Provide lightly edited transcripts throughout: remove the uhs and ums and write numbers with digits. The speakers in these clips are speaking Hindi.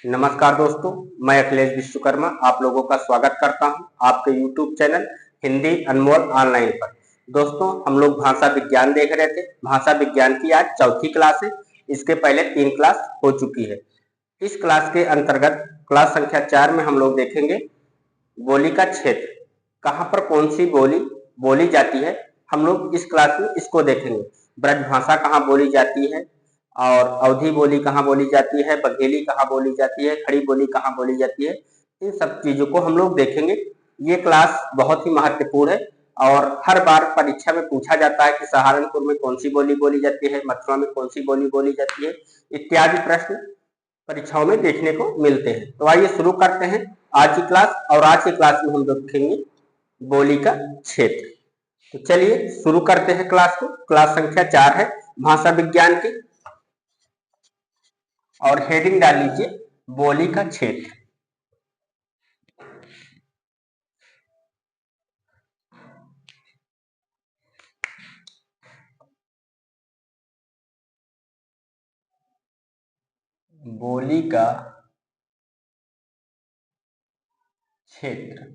नमस्कार दोस्तों, मैं अखिलेश विश्वकर्मा आप लोगों का स्वागत करता हूं आपके YouTube चैनल हिंदी अनमोल ऑनलाइन पर। दोस्तों, हम लोग भाषा विज्ञान देख रहे थे। भाषा विज्ञान की आज चौथी क्लास है। इसके पहले 3 क्लास हो चुकी है। इस क्लास के अंतर्गत क्लास संख्या 4 में हम लोग देखेंगे बोली का क्षेत्र। कहाँ पर कौन सी बोली बोली जाती है, हम लोग इस क्लास में इसको देखेंगे। ब्रजभाषा कहाँ बोली जाती है और अवधी बोली कहाँ बोली जाती है, बघेली कहाँ बोली जाती है, खड़ी बोली कहाँ बोली जाती है, इन सब चीजों को हम लोग देखेंगे। ये क्लास बहुत ही महत्वपूर्ण है और हर बार परीक्षा में पूछा जाता है कि सहारनपुर में कौन सी बोली बोली जाती है, मथुरा में कौन सी बोली बोली जाती है, इत्यादि प्रश्न परीक्षाओं में देखने को मिलते हैं। तो आइए शुरू करते हैं आज की क्लास। और आज की क्लास में हम देखेंगे बोली का क्षेत्र। तो चलिए शुरू करते हैं क्लास को। क्लास संख्या 4 है भाषा विज्ञान की और हेडिंग डाल लीजिए बोली का क्षेत्र। बोली का क्षेत्र।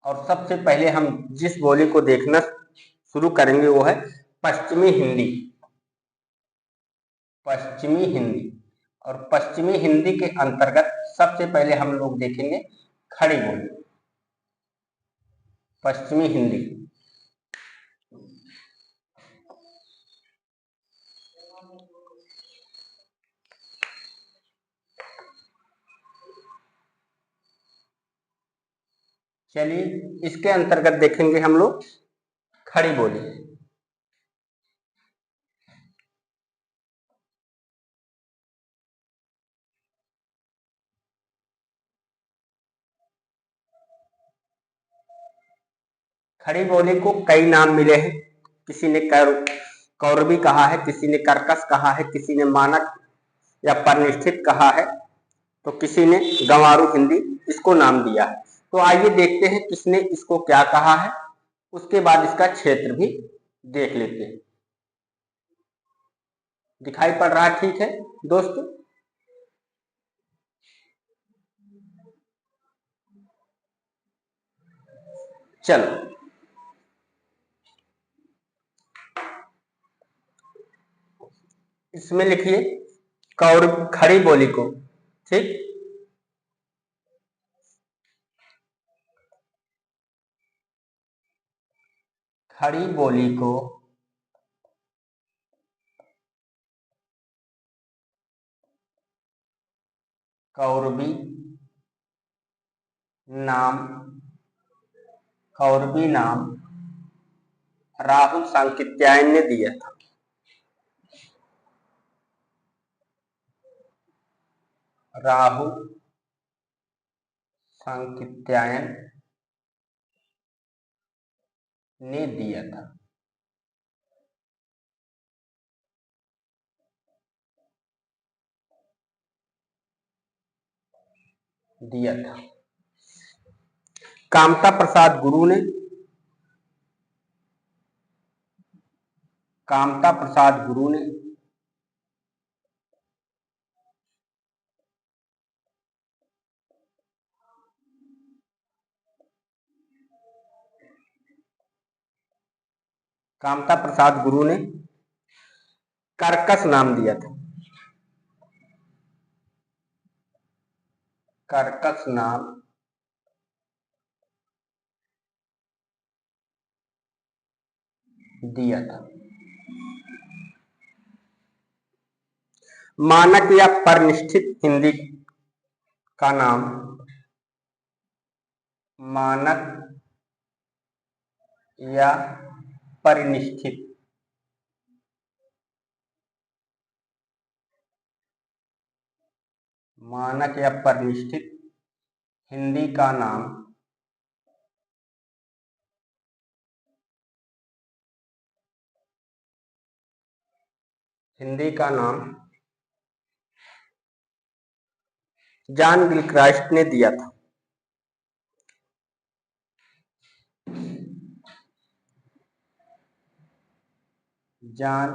और सबसे पहले हम जिस बोली को देखना शुरू करेंगे वो है पश्चिमी हिंदी। पश्चिमी हिंदी और पश्चिमी हिंदी के अंतर्गत सबसे पहले हम लोग देखेंगे खड़ी बोली। पश्चिमी हिंदी चलिए इसके अंतर्गत देखेंगे हम लोग खड़ी बोली। खड़ी बोली को कई नाम मिले हैं। किसी ने कौरवी कहा है, किसी ने कर्कश कहा है, किसी ने मानक या परिनिष्ठित कहा है, तो किसी ने गंवारू हिंदी इसको नाम दिया है। तो आइए देखते हैं किसने इसको क्या कहा है, उसके बाद इसका क्षेत्र भी देख लेते हैं। दिखाई पड़ रहा है? ठीक है दोस्तों, चलो इसमें लिखिए कौर खड़ी बोली को। ठीक, खड़ी बोली को कौरवी नाम कौरवी नाम राहुल सांकृत्यायन ने दिया था। राहुल सांकृत्यायन ने दिया था। दिया था कामता प्रसाद गुरु ने। कामता प्रसाद गुरु ने कामता प्रसाद गुरु ने कर्कश नाम दिया था। कर्कश नाम दिया था। मानक या परिनिष्ठित हिंदी का नाम मानक या परिनिष्ठित मानक या परिनिष्ठित हिंदी का नाम जॉन गिलक्राइस्ट ने दिया था। जॉन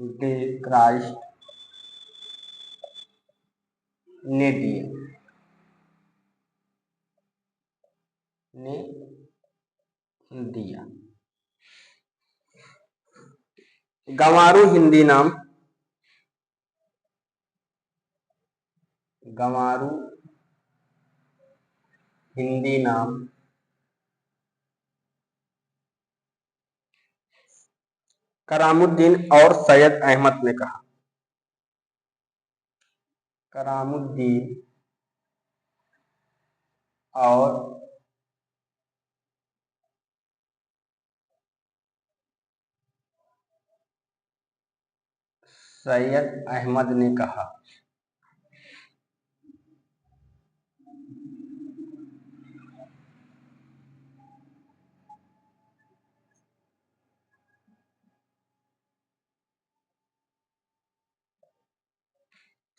गिलक्राइस्ट ने दिया, ने दिया। गंवारू हिंदी नाम, गंवारू हिंदी नाम करामुद्दीन और सैयद अहमद ने कहा। करामुद्दीन और सैयद अहमद ने कहा।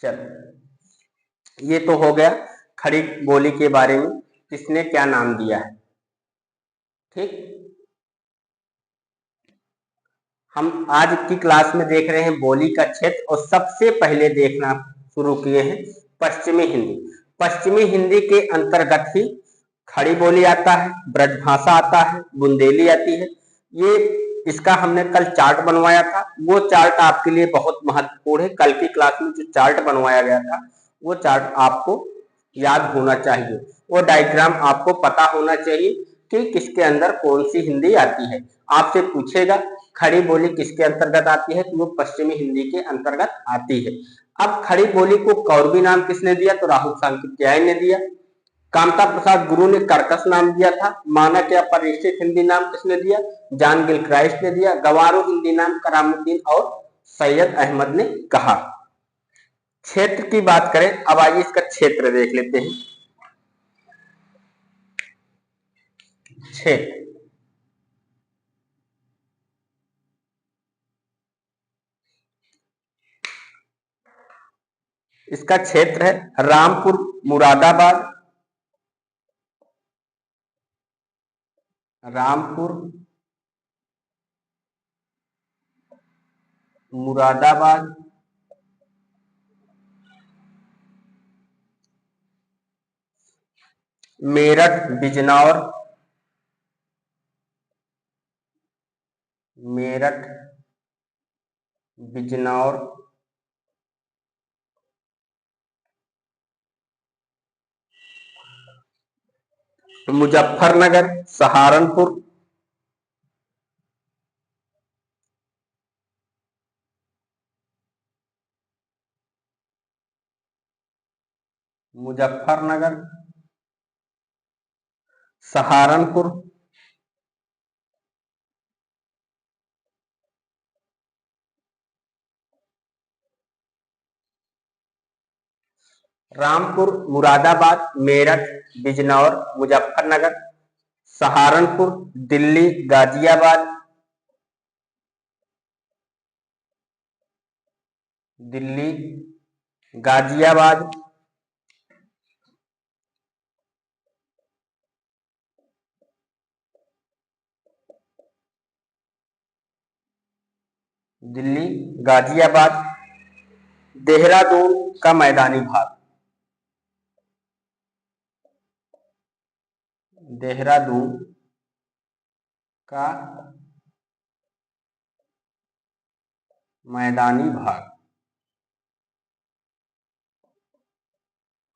चल, ये तो हो गया खड़ी बोली के बारे में, किसने क्या नाम दिया है। ठीक, हम आज की क्लास में देख रहे हैं बोली का क्षेत्र, और सबसे पहले देखना शुरू किए हैं पश्चिमी हिंदी। पश्चिमी हिंदी के अंतर्गत ही खड़ी बोली आता है, ब्रजभाषा आता है, बुंदेली आती है। ये इसका हमने कल चार्ट बनवाया था, वो चार्ट आपके लिए बहुत महत्वपूर्ण है। कल की क्लास में जो चार्ट बनवाया गया था वो चार्ट आपको याद होना चाहिए, वो डायग्राम आपको पता होना चाहिए कि किसके अंदर कौन सी हिंदी आती है। आपसे पूछेगा खड़ी बोली किसके अंतर्गत आती है, तो वो पश्चिमी हिंदी के अंतर्गत आती है। अब खड़ी बोली को कौरवी नाम किसने दिया, तो राहुल सांकृत्यायन ने दिया। कामता प्रसाद गुरु ने कर्कश नाम दिया था। मानक या परिष्कृत हिंदी नाम किसने दिया, जॉन गिलक्राइस्ट ने दिया। गंवारू हिंदी नाम करामुद्दीन और सैयद अहमद ने कहा। क्षेत्र की बात करें, अब आइए इसका क्षेत्र देख लेते हैं। क्षेत्र, इसका क्षेत्र है रामपुर मुरादाबाद, रामपुर मुरादाबाद, मेरठ बिजनौर, मेरठ बिजनौर, मुजफ्फरनगर, सहारनपुर, मुजफ्फरनगर, सहारनपुर, रामपुर मुरादाबाद, मेरठ बिजनौर, मुजफ्फरनगर, सहारनपुर, दिल्ली, गाजियाबाद, दिल्ली, गाजियाबाद, दिल्ली, गाजियाबाद, देहरादून का मैदानी भाग, देहरादून का मैदानी भाग,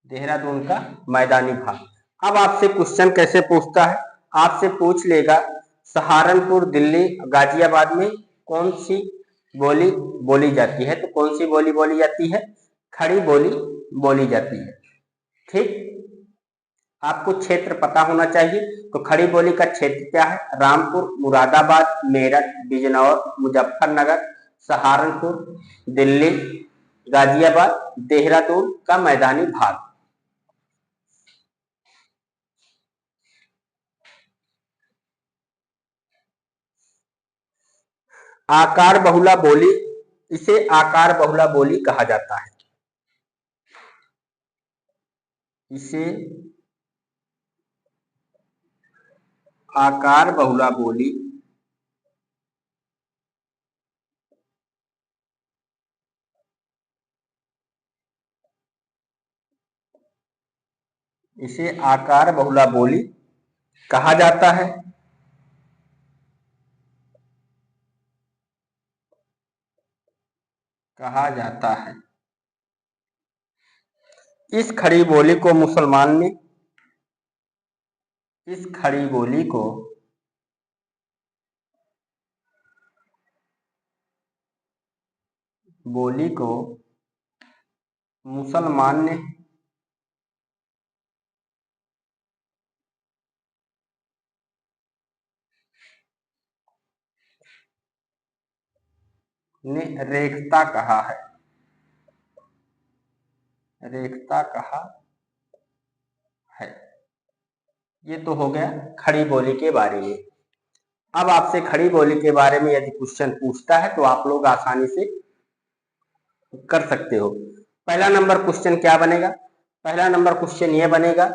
देहरादून का मैदानी भाग। अब आपसे क्वेश्चन कैसे पूछता है, आपसे पूछ लेगा सहारनपुर, दिल्ली, गाजियाबाद में कौन सी बोली बोली जाती है, तो कौन सी बोली बोली जाती है, खड़ी बोली बोली जाती है। ठीक, आपको क्षेत्र पता होना चाहिए। तो खड़ी बोली का क्षेत्र क्या है, रामपुर मुरादाबाद, मेरठ बिजनौर, मुजफ्फरनगर, सहारनपुर, दिल्ली, गाजियाबाद, देहरादून का मैदानी भाग। आकार बहुला बोली, इसे आकार बहुला बोली कहा जाता है, इसे आकार बहुला बोली इसे आकार बहुला बोली कहा जाता है। कहा जाता है। इस खड़ी बोली को मुसलमान ने इस खड़ी बोली को मुसलमान ने रेखता कहा है। रेखता कहा है। ये तो हो गया खड़ी बोली के बारे में। अब आपसे खड़ी बोली के बारे में यदि क्वेश्चन पूछता है तो आप लोग आसानी से कर सकते हो। पहला नंबर क्वेश्चन क्या बनेगा? पहला नंबर क्वेश्चन ये बनेगा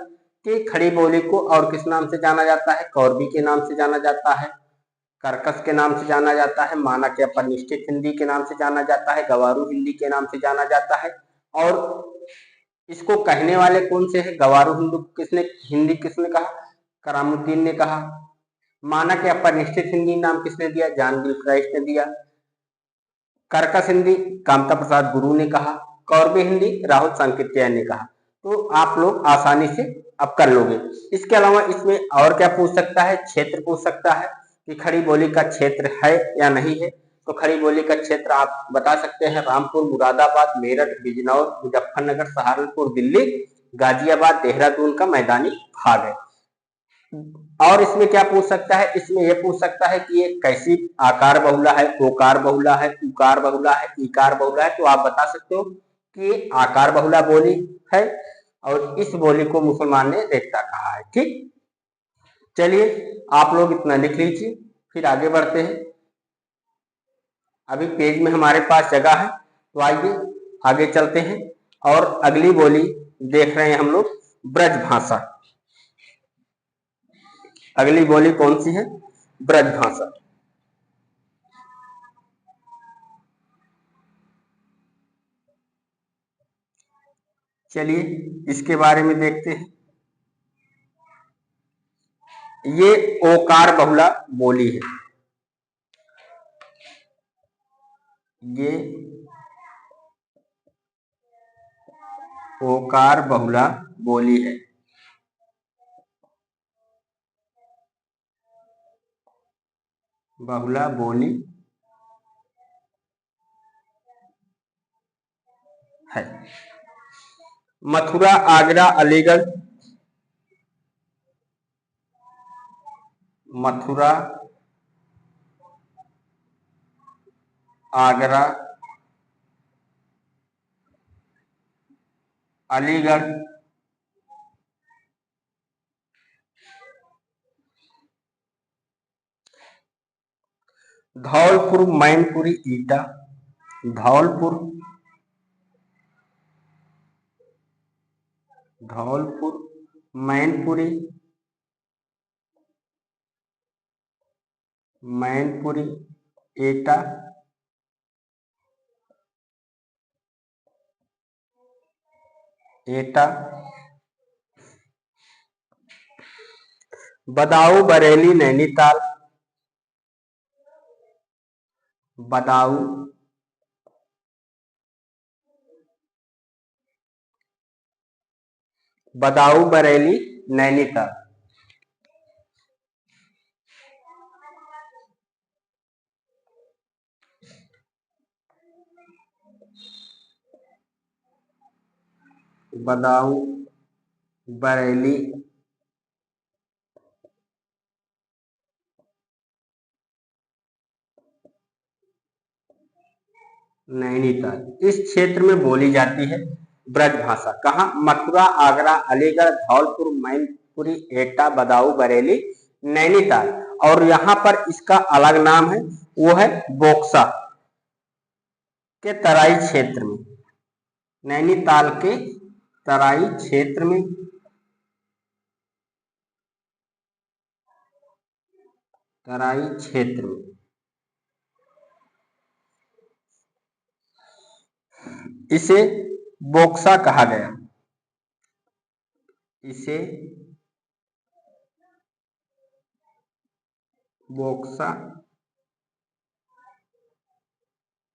कि खड़ी बोली को और किस नाम से जाना जाता है? कौरवी के नाम से जाना जाता है, कर्कश के नाम से जाना जाता है, मानक या परिनिष्ठित हिंदी के नाम से जाना जाता है, गवारू हिंदी के नाम से जाना जाता है। और इसको कहने वाले कौन से हैं? गवारू हिंदी किसने कहा? करामुद्दीन ने कहा। मानक या परिनिष्ठित हिंदी नाम किसने दिया? जॉन गिलक्राइस्ट ने दिया। कर्कश हिंदी कामता प्रसाद गुरु ने कहा। कौरवी हिंदी राहुल सांकृत्यायन ने कहा। तो आप लोग आसानी से अब कर लोगे। इसके अलावा इसमें और क्या पूछ सकता है? क्षेत्र पूछ सकता है कि खड़ी बोली का क्षेत्र है या नहीं है। तो खड़ी बोली का क्षेत्र आप बता सकते हैं रामपुर, मुरादाबाद, मेरठ, बिजनौर, मुजफ्फरनगर, सहारनपुर, दिल्ली, गाजियाबाद, देहरादून का मैदानी भाग है। और इसमें क्या पूछ सकता है? इसमें यह पूछ सकता है कि ये कैसी आकार बहुला है, ओकार बहुला है, उकार बहुला है, इकार बहुला है। तो आप बता सकते हो कि ये आकार बहुला बोली है और इस बोली को मुसलमान ने रेखता कहा है। ठीक, चलिए आप लोग इतना लिख लीजिए, फिर आगे बढ़ते हैं। अभी पेज में हमारे पास जगह है, तो आइए आगे चलते हैं और अगली बोली देख रहे हैं हम लोग, ब्रज भाषा। अगली बोली कौन सी है? ब्रज भाषा। चलिए इसके बारे में देखते हैं। ये ओकार बहुला बोली है। ये ओकार बहुला बोली है। बहुला बोली है। मथुरा, आगरा, अलीगढ़, मथुरा, आगरा, अलीगढ़, धौलपुर, मैनपुरी, ईटा, धौलपुर, धौलपुर, मैनपुरी, मैनपुरी, एटा, एटा, बदाऊं, बरेली, नैनीताल, बदाऊं, बदाऊं, बरेली, नैनीताल, बदाऊं, बरेली, नैनीताल। इस क्षेत्र में बोली जाती है ब्रज भाषा। कहाँ? मथुरा, आगरा, अलीगढ़, धौलपुर, मैनपुरी, एटा, बदाऊं, बरेली, नैनीताल। और यहाँ पर इसका अलग नाम है, वो है बोक्सा के तराई क्षेत्र में। नैनीताल के तराई क्षेत्र में, तराई क्षेत्र में इसे बोक्सा कहा गया। इसे बोक्सा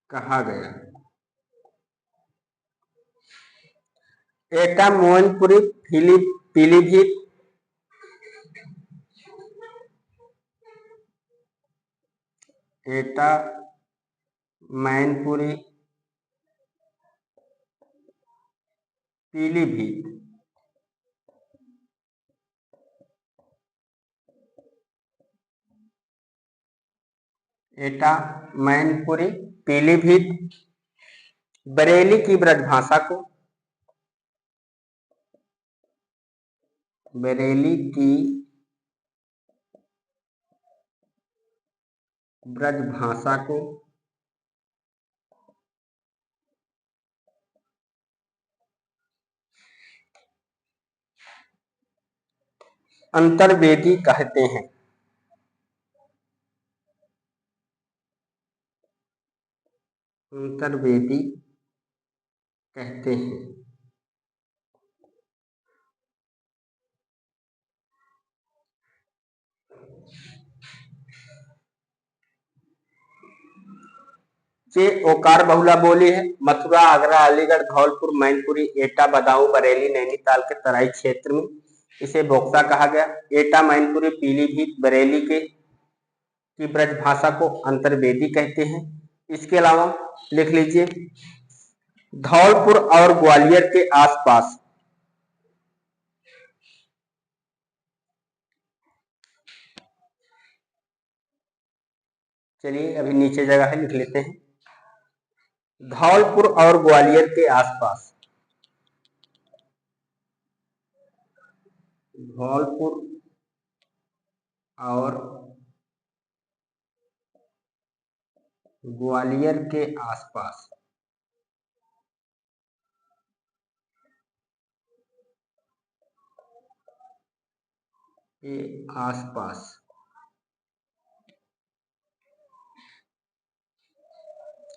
कहा गया। एटा मोइनपुरी पीलीभीत, एटा मैनपुरी पीलीभीत, एटा मैनपुरी पीलीभीत बरेली की ब्रजभाषा को, बरेली की ब्रजभाषा को अंतर्वेदी कहते हैं। अंतर्वेदी कहते हैं। ये ओकार बहुला बोली है। मथुरा, आगरा, अलीगढ़, धौलपुर, मैनपुरी, एटा, बदायूं, बरेली, नैनीताल के तराई क्षेत्र में इसे बोक्सा कहा गया। एटा मैनपुरी पीलीभीत बरेली की ब्रजभाषा को अंतर्वेदी कहते हैं। इसके अलावा लिख लीजिए धौलपुर और ग्वालियर के आसपास, चलिए अभी नीचे जगह है लिख लेते हैं, धौलपुर और ग्वालियर के आसपास, धौलपुर और ग्वालियर के आसपास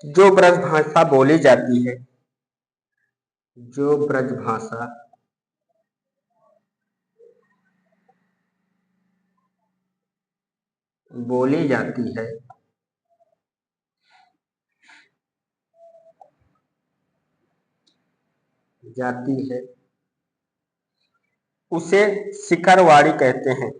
जो ब्रजभाषा बोली जाती है, जो ब्रजभाषा बोली जाती है उसे सिकरवाड़ी कहते हैं।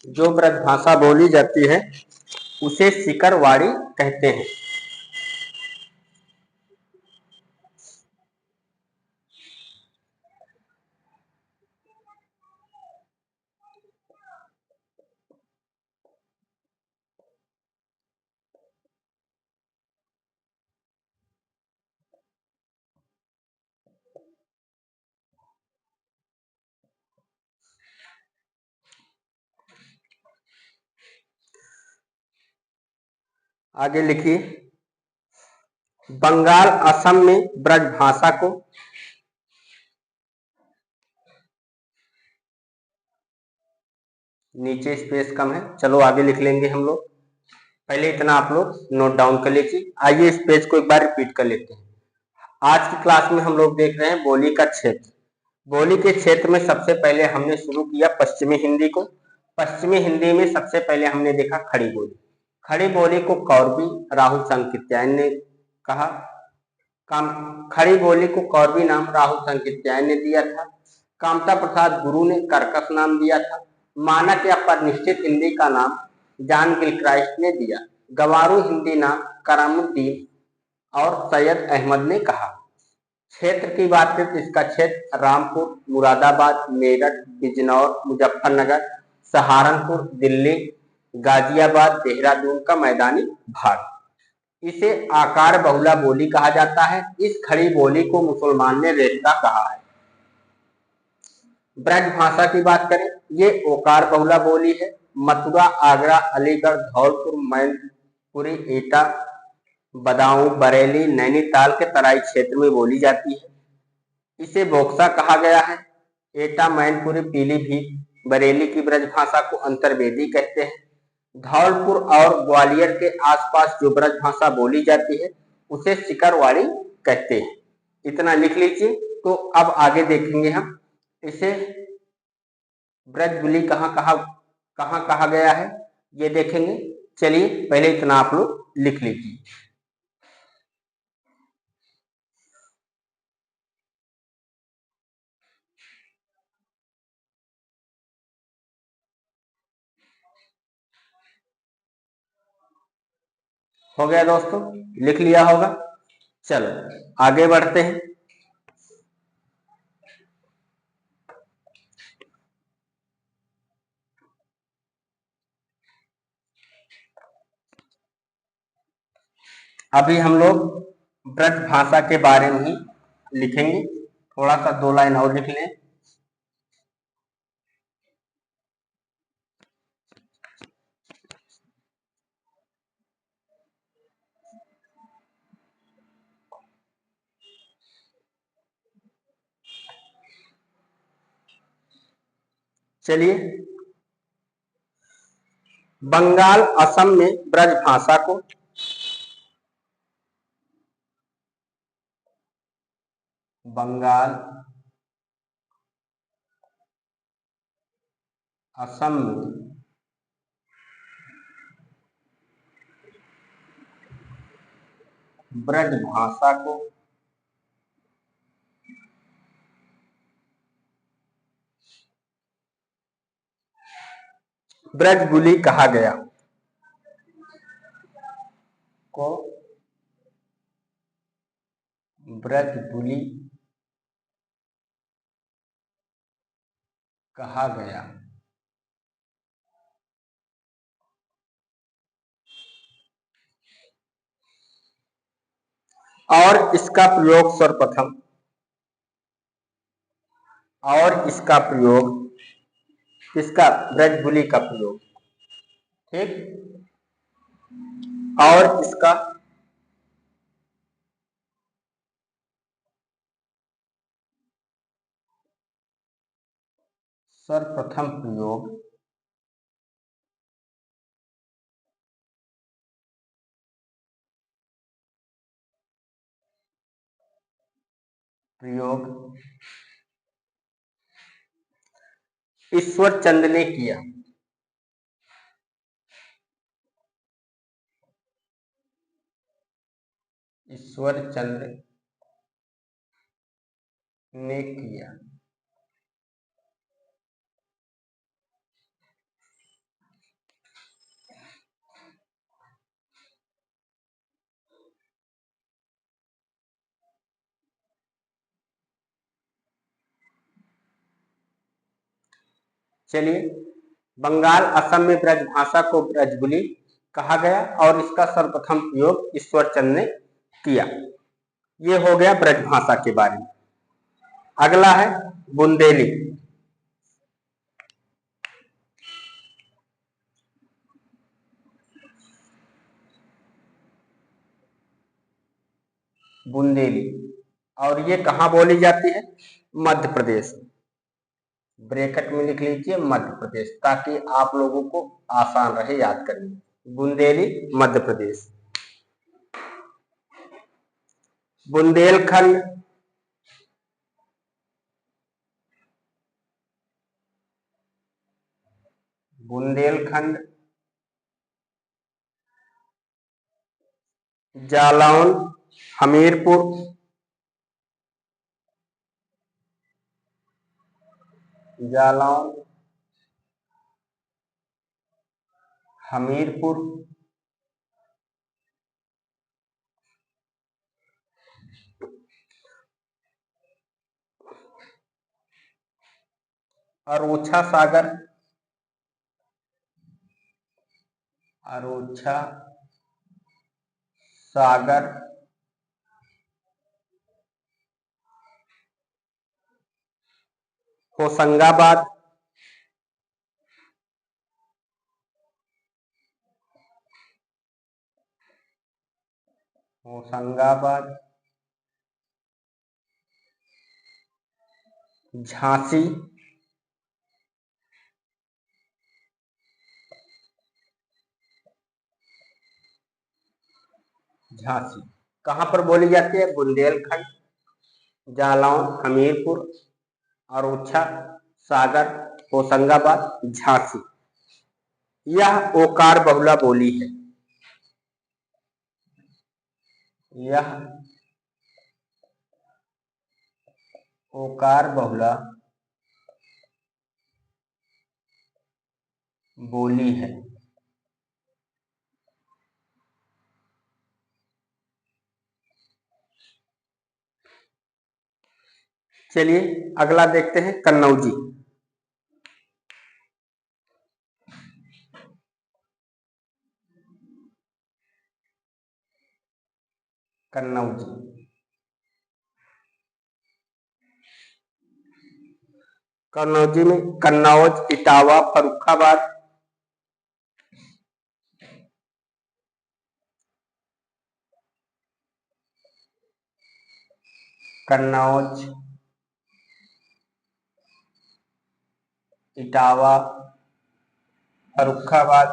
जो ब्रजभाषा बोली जाती है उसे सिकरवाड़ी कहते हैं। आगे लिखिए बंगाल, असम में ब्रजभाषा को नीचे स्पेस कम है, चलो आगे लिख लेंगे हम लोग। पहले इतना आप लोग नोट डाउन कर लीजिए। आइए इस पेज को एक बार रिपीट कर लेते हैं। आज की क्लास में हम लोग देख रहे हैं बोली का क्षेत्र। बोली के क्षेत्र में सबसे पहले हमने शुरू किया पश्चिमी हिंदी को। पश्चिमी हिंदी में सबसे पहले हमने देखा खड़ी बोली। खड़ी बोली को कौरवी राहुल सांकृत्यायन ने कहा। खड़ी बोली को कौरवी नाम राहुल सांकृत्यायन ने दिया था। कामता प्रसाद गुरु ने कर्कश नाम दिया था। मानक या परिनिष्ठित हिंदी का नाम जॉन गिलक्राइस्ट ने दिया। गंवारू हिंदी नाम करामुद्दीन और सैयद अहमद ने कहा। क्षेत्र की बात करें तो इसका क्षेत्र रामपुर, मुरादाबाद, मेरठ, बिजनौर, मुजफ्फरनगर, सहारनपुर, दिल्ली, गाजियाबाद, देहरादून का मैदानी भाग। इसे आकार बहुला बोली कहा जाता है। इस खड़ी बोली को मुसलमान ने रेशा कहा है। ब्रजभाषा की बात करें, ये ओकार बहुला बोली है। मथुरा, आगरा, अलीगढ़, धौलपुर, मैनपुरी, एटा, बदायूं, बरेली, नैनीताल के तराई क्षेत्र में बोली जाती है। इसे बोक्सा कहा गया है। एटा, मैनपुरी, पीलीभीत, बरेली की ब्रजभाषा को अंतर्वेदी कहते हैं। धौलपुर और ग्वालियर के आसपास जो ब्रज भाषा बोली जाती है उसे सिकरवाड़ी कहते हैं। इतना लिख लीजिए। तो अब आगे देखेंगे हम इसे ब्रजबुली कहाँ कहा गया है ये देखेंगे। चलिए पहले इतना आप लोग लिख लीजिए। हो गया दोस्तों, लिख लिया होगा। चलो आगे बढ़ते हैं। अभी हम लोग ब्रज भाषा के बारे में ही लिखेंगे। थोड़ा सा 2 लाइन और लिख लें। चलिए, बंगाल असम में ब्रज भाषा को बंगाल असम में ब्रज भाषा को ब्रजबुली कहा गया को ब्रजबुली कहा गया। और इसका प्रयोग सर्वप्रथम और इसका प्रयोग किसका, ब्रजबुली का प्रयोग, ठीक। और इसका सर्वप्रथम प्रयोग ईश्वर चंद ने किया। ईश्वर चंद ने किया। चलिए, बंगाल असम में ब्रज भाषा को ब्रजबुली कहा गया और इसका सर्वप्रथम प्रयोग ईश्वर चंद ने किया। ये हो गया ब्रज भाषा के बारे में। अगला है बुंदेली। बुंदेली, और ये कहाँ बोली जाती है, मध्य प्रदेश। ब्रैकेट में लिख लीजिए मध्य प्रदेश, ताकि आप लोगों को आसान रहे याद करने। बुंदेली मध्य प्रदेश। बुंदेलखंड, बुंदेलखंड, जालौन, हमीरपुर, जालौन, हमीरपुर, अरोछा सागर, अरोछा सागर, होशंगाबाद, होशंगाबाद, झांसी, झांसी। कहाँ पर बोली जाती है? बुंदेलखंड, जालौन, हमीरपुर, अरोछा, सागर, होशंगाबाद, झांसी। यह ओकार बहुला बोली है। यह ओकार बहुला बोली है। चलिए अगला देखते हैं, कन्नौजी। कन्नौजी, कन्नौजी में कन्नौज, इटावा, फर्रुखाबाद, कन्नौज, इटावा, फर्रुखाबाद,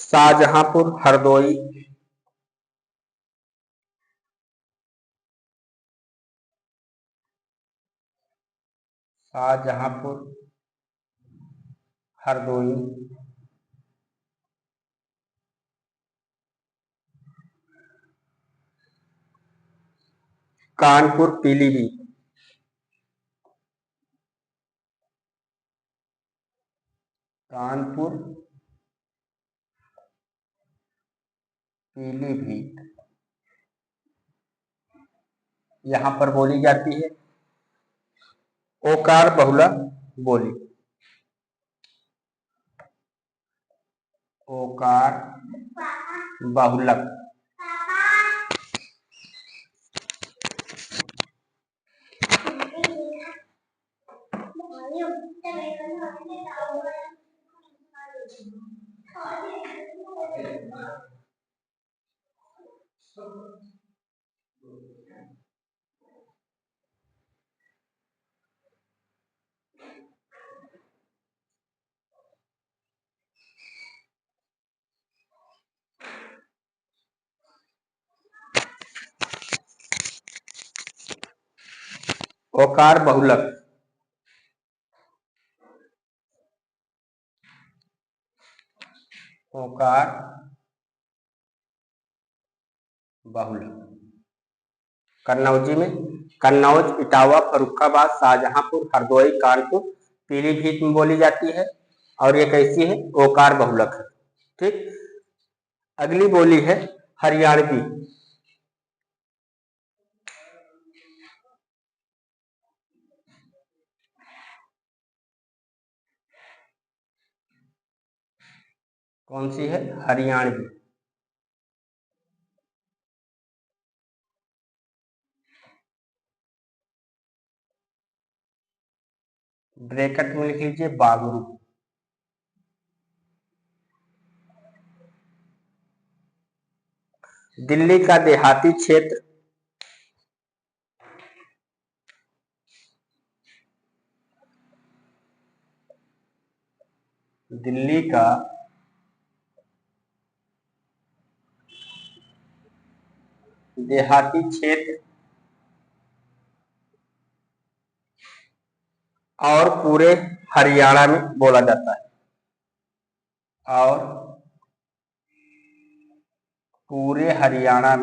शाहजहांपुर, हरदोई, शाहजहांपुर, हरदोई, कानपुर, पीलीभीत, कानपुर, पीलीभीत, यहां पर बोली जाती है ओकार बहुला बोली। ओकार बहुलक। ओकार बहुलक। ओकार बहुलक। कन्नौजी में कन्नौज, इटावा, फर्रुखाबाद, शाहजहांपुर, हरदोई, कानपुर, पीलीभीत में बोली जाती है और ये कैसी है? ओकार बहुलक है। ठीक। अगली बोली है हरियाणवी। कौन सी है? हरियाणवी। ब्रैकेट में लिख लीजिए बागरू। दिल्ली का देहाती क्षेत्र, दिल्ली का देहाती क्षेत्र और पूरे हरियाणा में बोला जाता है। और पूरे हरियाणा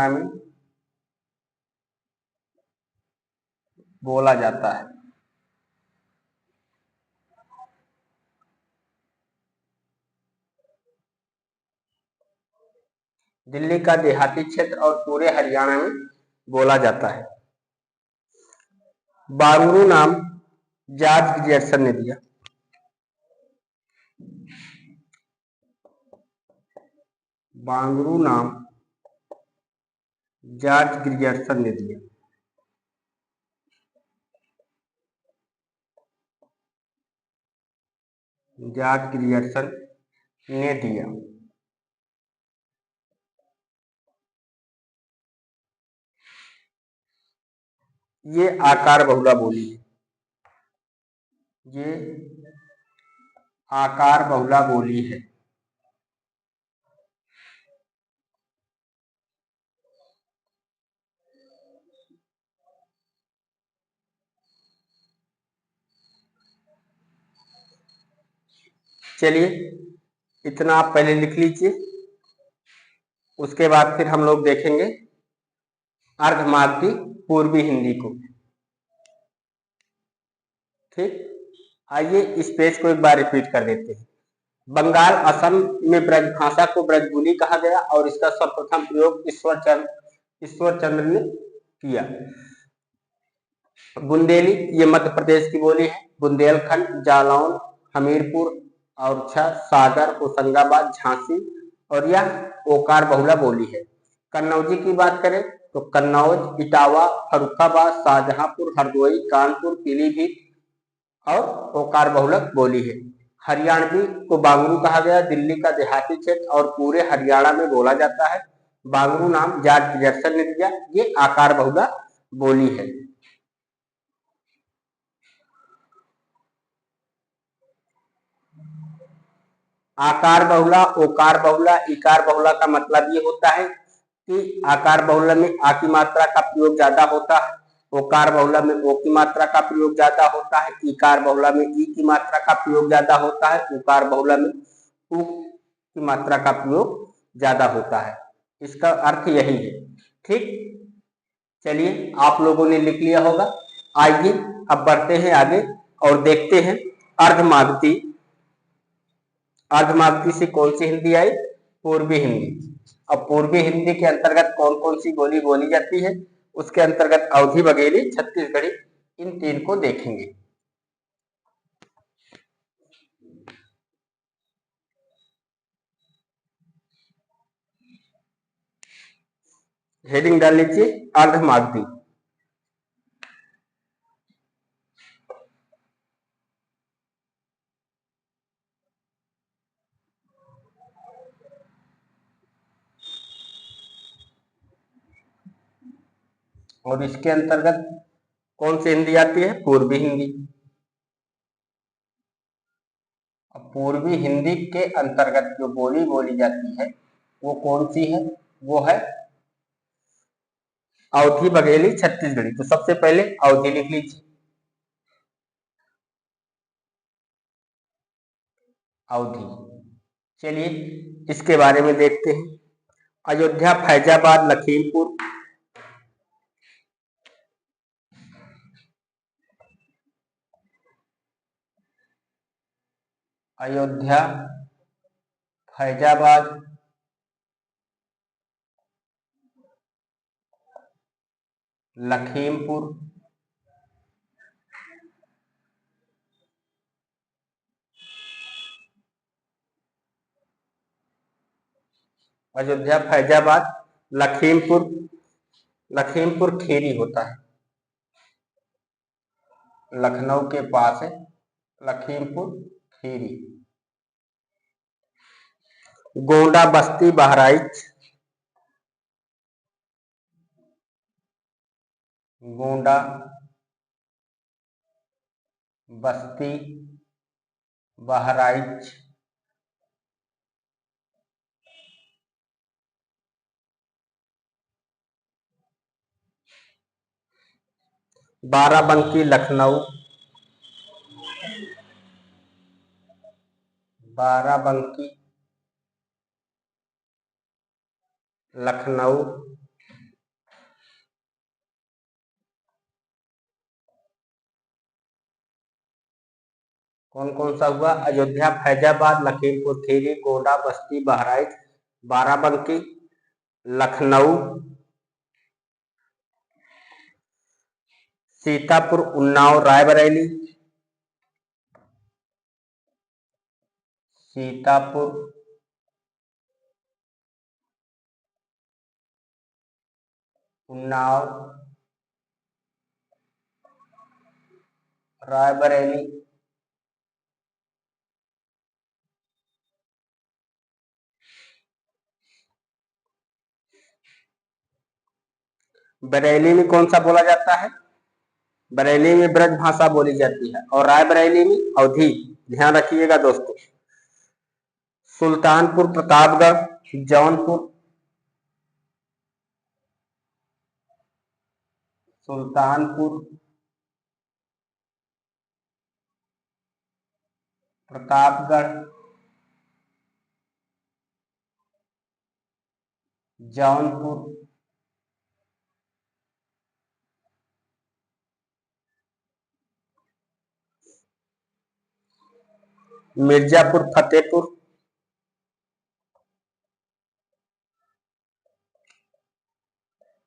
में बोला जाता है। दिल्ली का देहाती क्षेत्र और पूरे हरियाणा में बोला जाता है। बांगरू नाम जॉर्ज ग्रियर्सन ने दिया। बांगरू नाम जॉर्ज ग्रियर्सन ने दिया। जॉर्ज ग्रियर्सन ने दिया। ये आकार बहुला बोली है, ये आकार बहुला बोली है। चलिए इतना आप पहले लिख लीजिए, उसके बाद फिर हम लोग देखेंगे अर्धमागधी पूर्वी हिंदी को। ठीक, आइए इस पेज को एक बार रिपीट कर देते हैं। बंगाल असम में ब्रज भाषा को ब्रजबुली कहा गया और इसका सर्वप्रथम प्रयोग ईश्वर चंद्र ने किया। बुंदेली ये मध्य प्रदेश की बोली है। बुंदेलखंड, जालौन, हमीरपुर, औरछा, सागर, होशंगाबाद, झांसी और यह ओकार बहुला बोली है। कन्नौजी की बात करें तो कन्नौज, इटावा, फर्रुखाबाद, शाहजहांपुर, हरदोई, कानपुर, पीलीभीत और ओकार बहुलक बोली है। हरियाणवी को बांगरू कहा गया, दिल्ली का देहाती क्षेत्र और पूरे हरियाणा में बोला जाता है। बांगरू नाम जॉर्ज पीटरसन ने दिया। ये आकार बहुला बोली है। आकार बहुला, ओकार बहुला, इकार बहुला का मतलब ये होता है कि आकार बहुला में आ की मात्रा का प्रयोग ज्यादा होता है, ओकार बहुला में ओ की मात्रा का प्रयोग ज्यादा होता है, इकार बहुला में ई की मात्रा का प्रयोग ज्यादा होता है, उकार बहुला में उ की मात्रा का प्रयोग ज्यादा होता है। इसका अर्थ यही है। ठीक, चलिए आप लोगों ने लिख लिया होगा। आइए अब बढ़ते हैं आगे और देखते हैं अर्धमागधी। अर्धमागधी से कौन सी हिंदी आई? पूर्वी हिंदी। अब पूर्वी हिंदी के अंतर्गत कौन कौन सी बोली बोली जाती है? उसके अंतर्गत अवधी, बघेली, छत्तीसगढ़ी, इन तीन को देखेंगे। हेडिंग डाल लीजिए अर्धमागधी। और इसके अंतर्गत कौन सी हिंदी आती है? पूर्वी हिंदी। अब पूर्वी हिंदी के अंतर्गत जो बोली बोली जाती है वो कौन सी है? वो है अवधी, बघेली, छत्तीसगढ़ी। तो सबसे पहले अवधी लिख लीजिए। अवधी, चलिए इसके बारे में देखते हैं। अयोध्या, फैजाबाद, लखीमपुर, अयोध्या, फैजाबाद, लखीमपुर, अयोध्या, फैजाबाद, लखीमपुर। लखीमपुर खीरी होता है, लखनऊ के पास है लखीमपुर खीरी। गोंडा, बस्ती, बहराइच, गोंडा, बस्ती, बहराइच, बाराबंकी, लखनऊ, बाराबंकी, लखनऊ, कौन कौन सा हुआ? अयोध्या, फैजाबाद, लखीमपुर खीरी, गोंडा, बस्ती, बहराइच, बाराबंकी, लखनऊ, सीतापुर, उन्नाव, रायबरेली, सीतापुर, उन्नाव, रायबरेली, बरेली में कौन सा बोला जाता है? बरेली में ब्रज भाषा बोली जाती है और रायबरेली में अवधी। ध्यान रखिएगा दोस्तों। सुल्तानपुर प्रतापगढ़, जौनपुर, सुल्तानपुर प्रतापगढ़, जौनपुर, मिर्जापुर फतेहपुर,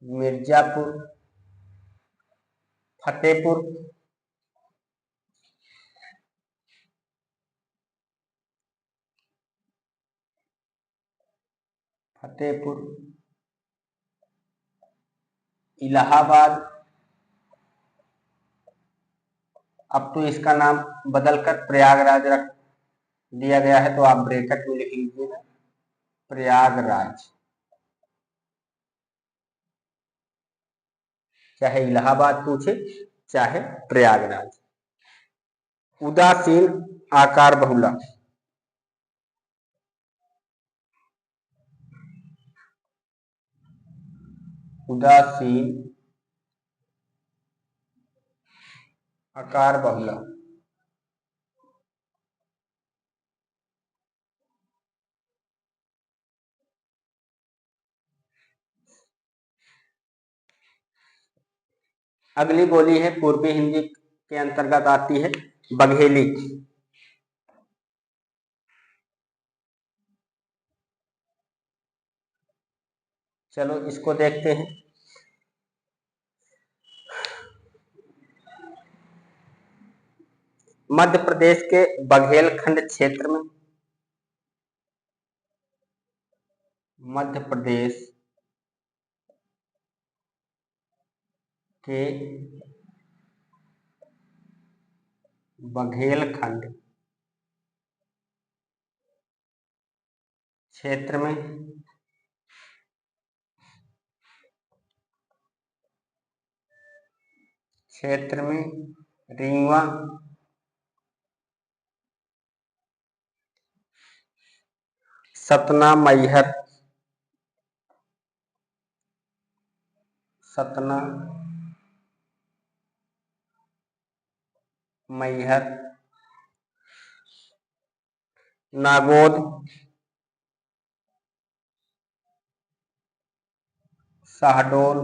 मिर्जापुर फतेहपुर, फतेहपुर, इलाहाबाद। अब तो इसका नाम बदलकर प्रयागराज रख दिया गया है, तो आप ब्रैकेट में लिख लीजिएगा प्रयागराज। चाहे इलाहाबाद पूछे चाहे प्रयागराज। उदासीन आकार बहुला, उदासीन आकार बहुला, अगली बोली है पूर्वी हिंदी के अंतर्गत आती है बघेली। चलो इसको देखते हैं। मध्य प्रदेश के बघेलखंड क्षेत्र में, मध्य प्रदेश के बघेलखंड क्षेत्र में रीवा, सतना, मैहर, सतना, मैहर, नागौद, शाहडोल,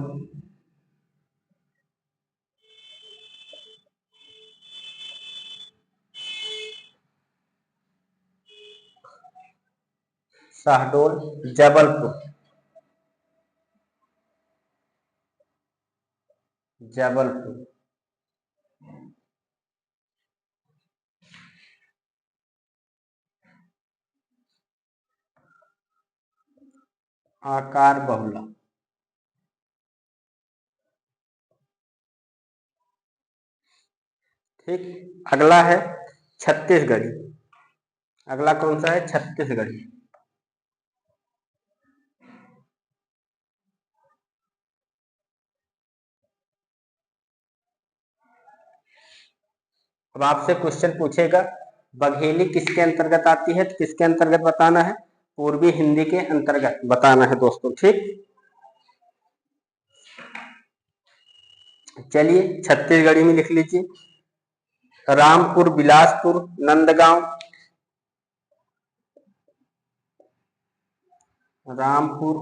शाहडोल, जबलपुर, जबलपुर, आकार बहुला। ठीक, अगला है छत्तीसगढ़ी। अगला कौन सा है? छत्तीसगढ़ी। अब आपसे क्वेश्चन पूछेगा बघेली किसके अंतर्गत आती है, तो किसके अंतर्गत बताना है? पूर्वी हिंदी के अंतर्गत बताना है दोस्तों। ठीक, चलिए छत्तीसगढ़ी में लिख लीजिए। रामपुर, बिलासपुर, नंदगांव, रामपुर,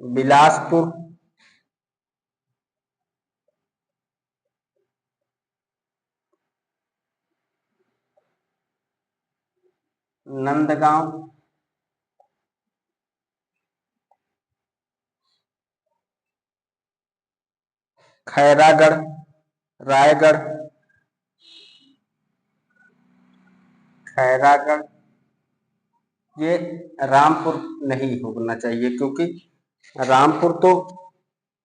बिलासपुर, नंदगांव, खैरागढ़, रायगढ़, खैरागढ़। ये रामपुर नहीं होना चाहिए, क्योंकि रामपुर तो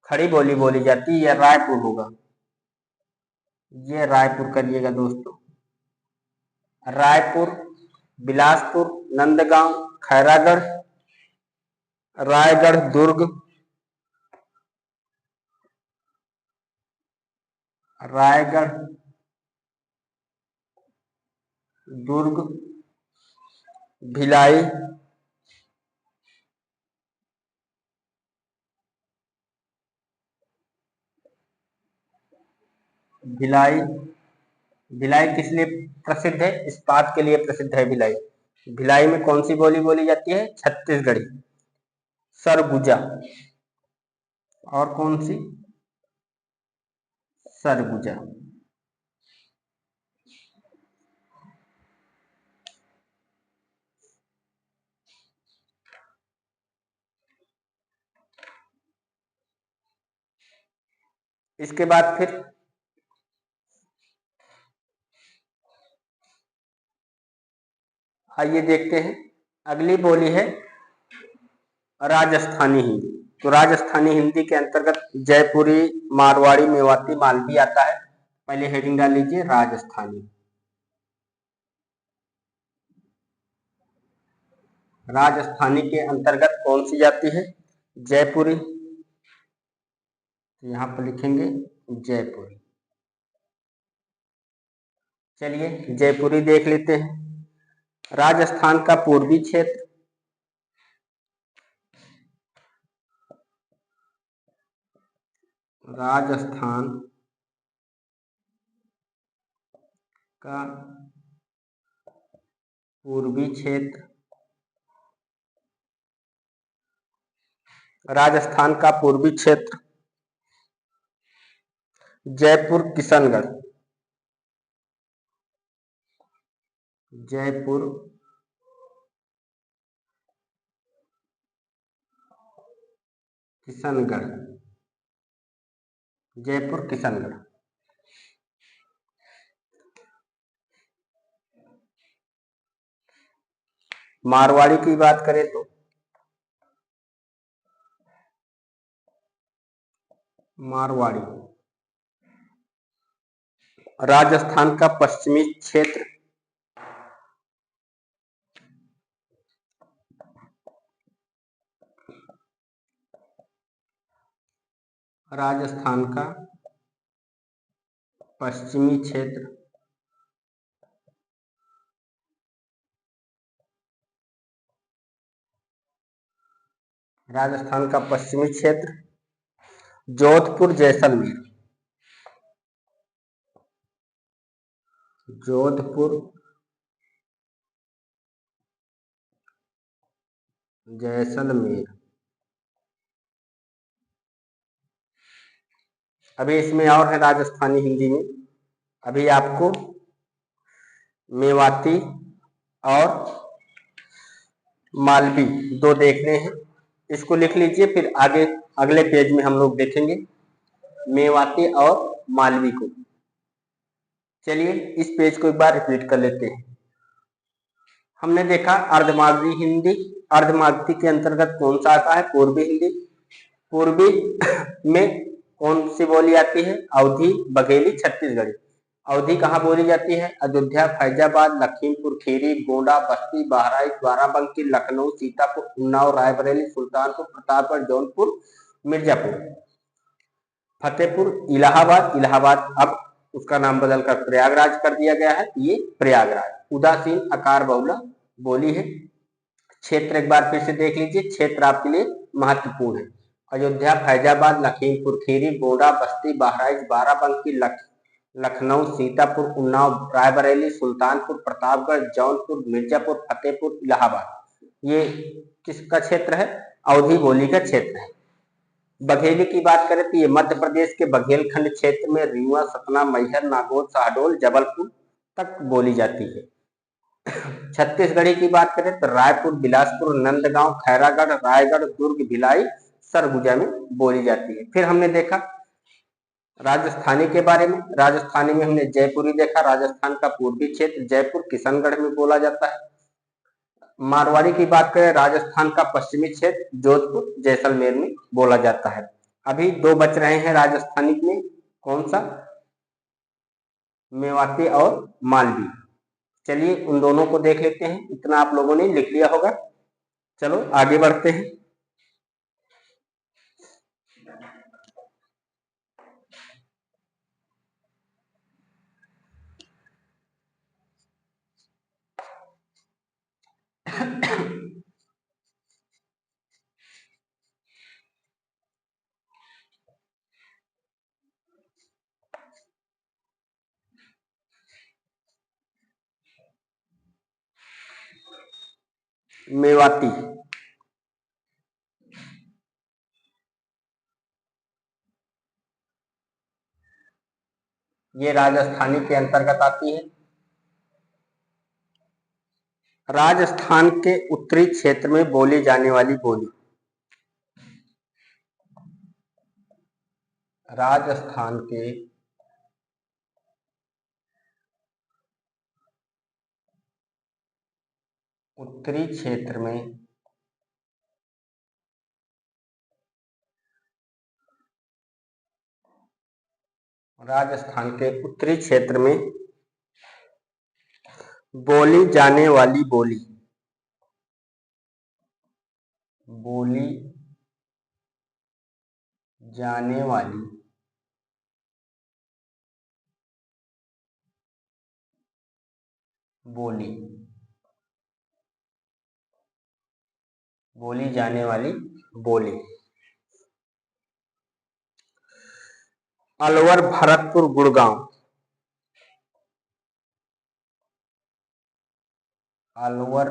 खड़ी बोली बोली जाती है, यह रायपुर होगा। ये रायपुर करिएगा दोस्तों। रायपुर, बिलासपुर, नंदगांव, खैरागढ़, रायगढ़, दुर्ग, रायगढ़, दुर्ग, भिलाई, भिलाई। भिलाई किस लिए प्रसिद्ध है? इस्पात के लिए प्रसिद्ध है भिलाई। भिलाई में कौन सी बोली बोली जाती है? छत्तीसगढ़ी। सरगुजा, और कौन सी? सरगुजा। इसके बाद फिर आइए देखते हैं, अगली बोली है राजस्थानी हिंदी। तो राजस्थानी हिंदी के अंतर्गत जयपुरी, मारवाड़ी, मेवाती, मालवी आता है। पहले हेडिंग डाल लीजिए राजस्थानी। राजस्थानी के अंतर्गत कौन सी जाती है? जयपुरी, यहां पर लिखेंगे जयपुरी। चलिए जयपुरी देख लेते हैं। राजस्थान का पूर्वी क्षेत्र, राजस्थान का पूर्वी क्षेत्र, राजस्थान का पूर्वी क्षेत्र, जयपुर, किशनगढ़, जयपुर, किशनगढ़, जयपुर, किशनगढ़। मारवाड़ी की बात करें तो मारवाड़ी, राजस्थान का पश्चिमी क्षेत्र, राजस्थान का पश्चिमी क्षेत्र, राजस्थान का पश्चिमी क्षेत्र, जोधपुर, जैसलमेर, जोधपुर, जैसलमेर। अभी इसमें और है राजस्थानी हिंदी में, अभी आपको मेवाती और मालवी दो देखने हैं। इसको लिख लीजिए, फिर आगे अगले पेज में हम लोग देखेंगे मेवाती और मालवी को। चलिए इस पेज को एक बार रिपीट कर लेते हैं। हमने देखा अर्धमागधी हिंदी, अर्धमागधी के अंतर्गत कौन सा आता है? पूर्वी हिंदी। पूर्वी में कौन सी बोली आती है? अवधी, बघेली, छत्तीसगढ़ी। अवधी कहाँ बोली जाती है? अयोध्या, फैजाबाद, लखीमपुर खीरी, गोंडा, बस्ती, बहराइच, बाराबंकी, लखनऊ, सीतापुर, उन्नाव, रायबरेली, सुल्तानपुर, प्रतापगढ़, जौनपुर, मिर्जापुर, फतेहपुर, इलाहाबाद। इलाहाबाद अब उसका नाम बदलकर प्रयागराज कर दिया गया है, ये प्रयागराज। उदासीन आकार बहुला बोली है। क्षेत्र एक बार फिर से देख लीजिए, क्षेत्र आपके लिए महत्वपूर्ण है। अयोध्या, फैजाबाद, लखीमपुर खीरी, गोंडा, बस्ती, बहराइच, बाराबंकी, लखनऊ, सीतापुर, उन्नाव, रायबरेली, सुल्तानपुर, प्रतापगढ़, जौनपुर, मिर्जापुर, फतेहपुर, इलाहाबाद। ये किसका क्षेत्र है? अवधी बोली का क्षेत्र है। बघेली की बात करें तो ये मध्य प्रदेश के बघेलखंड क्षेत्र में रीवा, सतना, मैहर, नागौर, शहडोल, जबलपुर तक बोली जाती है। छत्तीसगढ़ी की बात करें तो रायपुर, बिलासपुर, नंदगांव, खैरागढ़, रायगढ़, दुर्ग, भिलाई, सरगुजा में बोली जाती है। फिर हमने देखा राजस्थानी के बारे में। राजस्थानी में हमने जयपुरी देखा, राजस्थान का पूर्वी क्षेत्र, जयपुर, किशनगढ़ में बोला जाता है। मारवाड़ी की बात करें, राजस्थान का पश्चिमी क्षेत्र, जोधपुर, जैसलमेर में बोला जाता है। अभी दो बच रहे हैं राजस्थानी में, कौन सा? मेवाती और मालवी। चलिए उन दोनों को देख लेते हैं, इतना आप लोगों ने लिख लिया होगा। चलो आगे बढ़ते हैं। मेवाती। ये राजस्थानी के अंतर्गत आती है। राजस्थान के उत्तरी क्षेत्र में बोली जाने वाली बोली। राजस्थान के उत्तरी क्षेत्र में राजस्थान के उत्तरी क्षेत्र में बोली जाने वाली बोली। बोली जाने वाली बोली। बोली जाने वाली बोली। अलवर, भरतपुर, गुड़गांव। अलवर,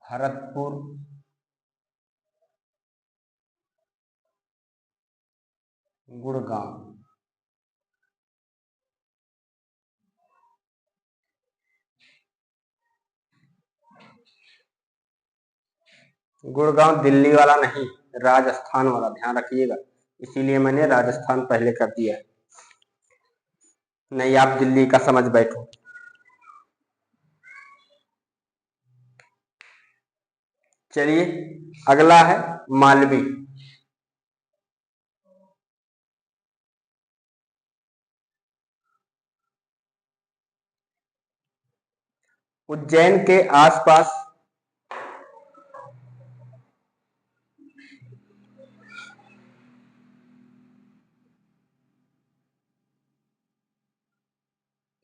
भरतपुर, गुड़गांव। गुड़गांव दिल्ली वाला नहीं, राजस्थान वाला, ध्यान रखिएगा, इसीलिए मैंने राजस्थान पहले कर दिया, नहीं आप दिल्ली का समझ बैठो। चलिए अगला है मालवी। उज्जैन के आसपास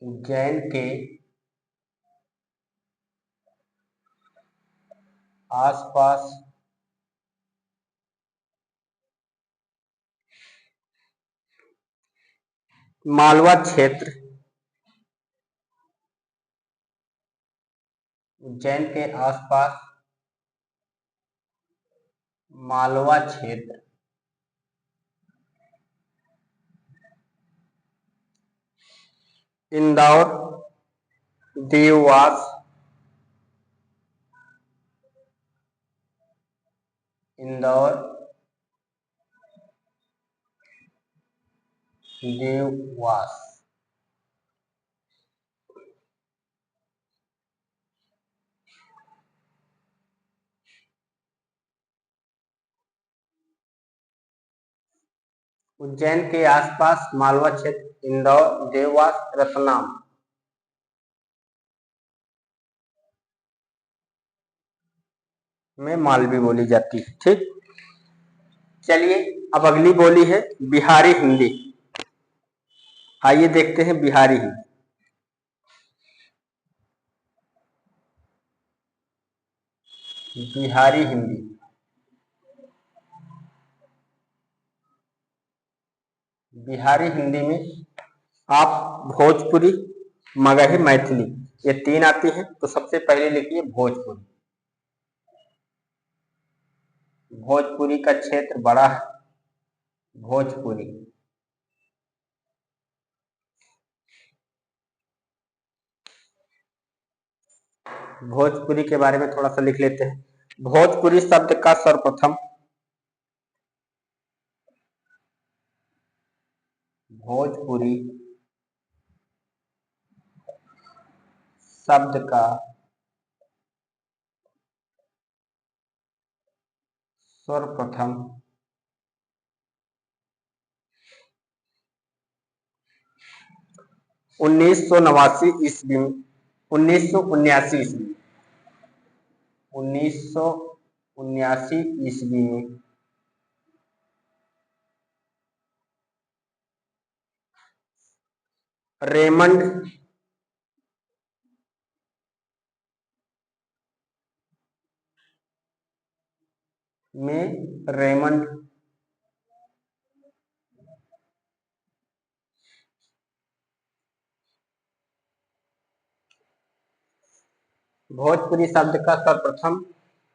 उज्जैन के आसपास मालवा क्षेत्र। उज्जैन के आसपास मालवा क्षेत्र इंदौर, देवास, इंदौर, देवास। उज्जैन के आसपास मालवा क्षेत्र इंदौर, देवास, रतलाम में मालवी बोली जाती है। ठीक, चलिए अब अगली बोली है बिहारी हिंदी। आइए देखते हैं बिहारी हिंदी। बिहारी हिंदी। बिहारी हिंदी में आप भोजपुरी, मगही, मैथिली ये तीन आती हैं, तो सबसे पहले लिखिए भोजपुरी। भोजपुरी का क्षेत्र बड़ा है, भोजपुरी। भोजपुरी के बारे में थोड़ा सा लिख लेते हैं। भोजपुरी शब्द का सर्वप्रथम भोजपुरी शब्द का सर्वप्रथम 1989 ईस्वी में 1979 ईस्वी 1979 ईस्वी में रेमंड में रेमंड भोजपुरी शब्द का सर्वप्रथम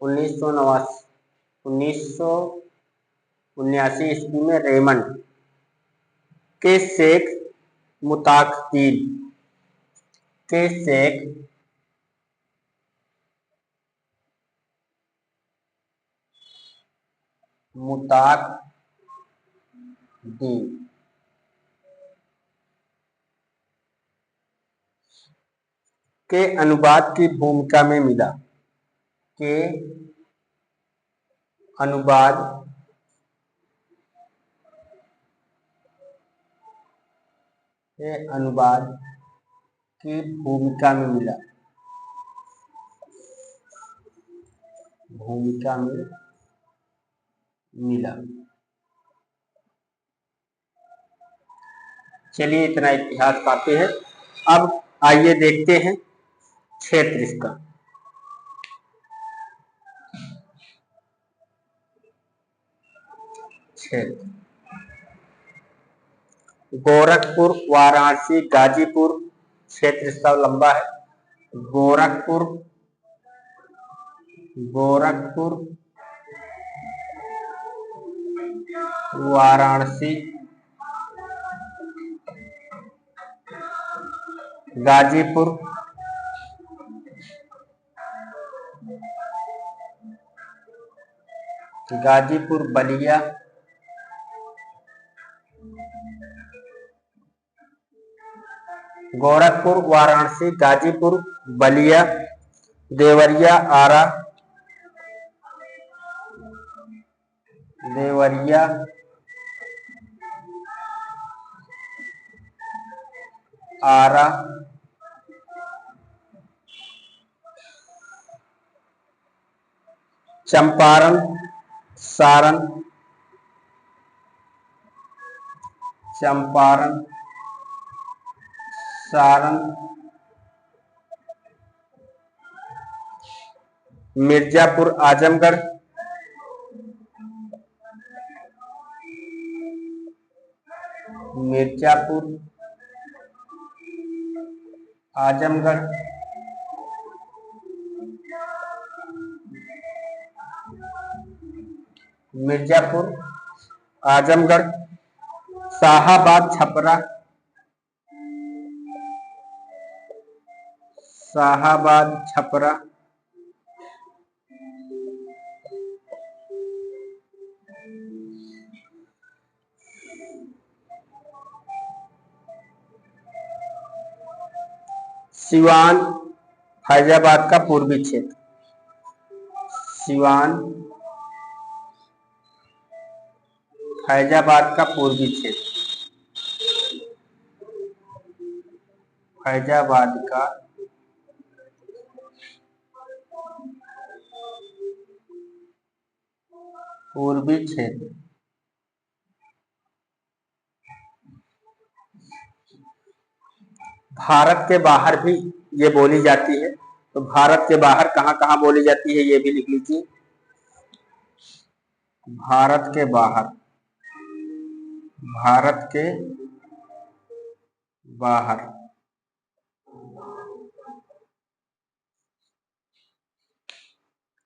1979 ईस्वी में रेमंड के शेख मुताकदीन के शेख मुताकदीन के अनुवाद की भूमिका में मिला के अनुवाद की भूमिका में मिला। चलिए इतना इतिहास काफी है। अब आइए देखते हैं क्षेत्र इसका। क्षेत्र गोरखपुर, वाराणसी, गाजीपुर, क्षेत्र इसका लंबा है। गोरखपुर, वाराणसी, गाजीपुर, बलिया, गोरखपुर, वाराणसी, गाजीपुर, बलिया, देवरिया, आरा, चंपारण, सारण, मिर्जापुर, आजमगढ़, आजमगढ़, शाहाबाद, छपरा, सिवान, फैजाबाद का पूर्वी क्षेत्र, फैजाबाद का पूर्वी क्षेत्र, भारत के बाहर भी ये बोली जाती है। तो भारत के बाहर कहाँ कहाँ बोली जाती है ये भी लिख लीजिए। भारत के बाहर,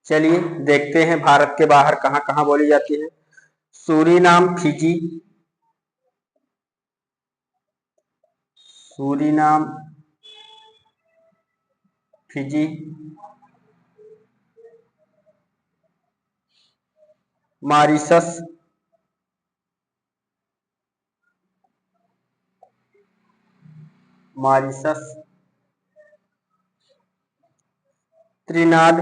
चलिए देखते हैं भारत के बाहर कहाँ कहाँ बोली जाती है। Suriname, Fiji, Mauritius, त्रिनाद,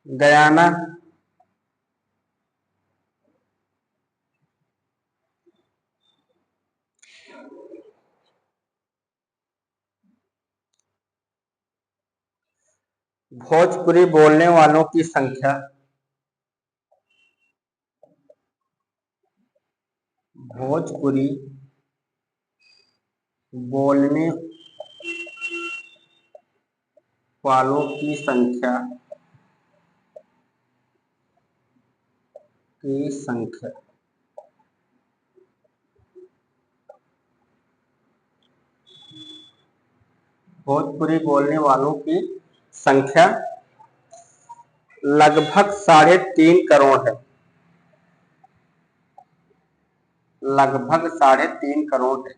Guyana, Bhojpuri बोलने वालों की संख्या, भोजपुरी बोलने वालों की संख्या की संख्या, भोजपुरी बोलने वालों की संख्या लगभग 3.5 करोड़ है। लगभग 3.5 करोड़ है।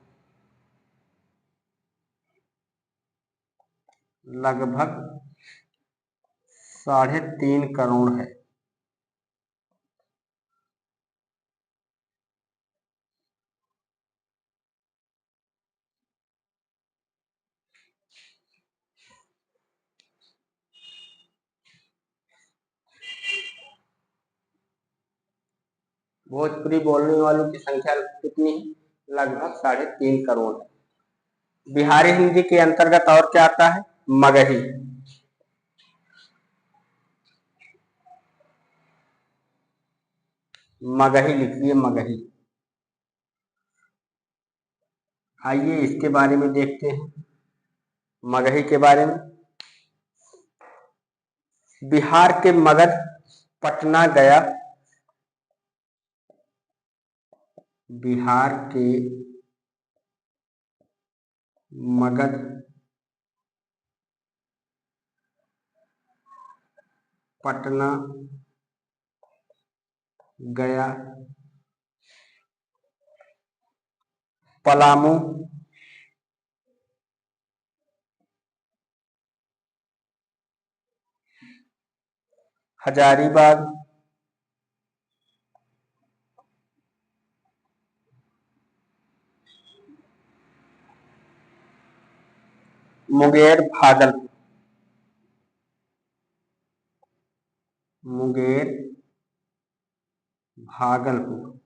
लगभग 3.5 करोड़ है। भोजपुरी बोलने वालों की संख्या कितनी है? लगभग 3.5 करोड़ है। बिहारी हिंदी के अंतर्गत और क्या आता है? मगही। मगही लिखिए, मगही। आइए इसके बारे में देखते हैं, मगही के बारे में। बिहार के मगध, पटना, गया। बिहार के मगध, पटना, गया, पलामू, हजारीबाग, मुंगेर, भागलपुर। मुंगेर, भागलपुर।